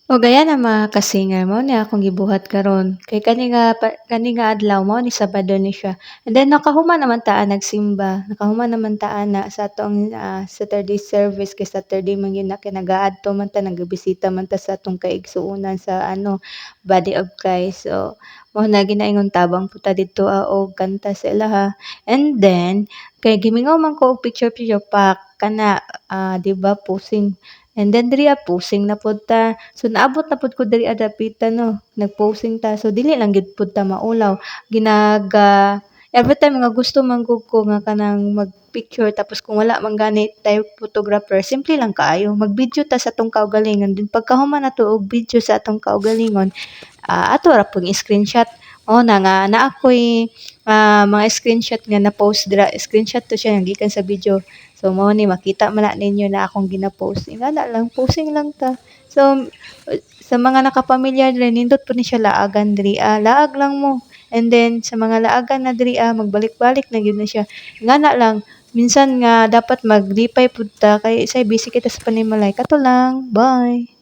O gaya na mga ka-singer mao ni akong gibuhat karon, kay kani nga adlaw mao ni Sabado ni siya. And then nakahuman naman ta nagsimba, nakahuman naman ta ana sa atong, Saturday service kay Saturday man gyud na kay nag-aadto man ta, nagbisita man ta sa atong kaigsuonan sa ano, Body of Christ. So, mao na ginaingon tabang punta didto, og kanta sa ilaha. And then kay gimingaw man ko og picture-picture pa kana, 'di ba, posing. And then diri posing na pud ta. So naabot na pud ko diri dapitan 'no, nag-posing ta. So dili lang gid pud ta maulaw, everytime nga gusto man gud ko nga kanang mag-picture tapos kung wala man gani tay photographer, simple lang kaayo, mag-video ta sa atong kaugalingon. Then pagkahuman nato og video sa atong kaugalingon, ato ra pong i-screenshot. Oo na nga naa ko'y, mga screenshot nga na-post dira, screenshot to siya gikan sa video. So mao ni makita man na ninyo na akong gina-post. Ingana lang, posing lang ta. So, sa mga nakapamilyar diri nindot po ni siya laagan diri, laag lang mo. And then sa mga laagan na diri, magbalik-balik na gyud na siya. Ingana lang, minsan nga dapat maglipay pud ta kay say busy kita sa panimalay. Kato lang, bye.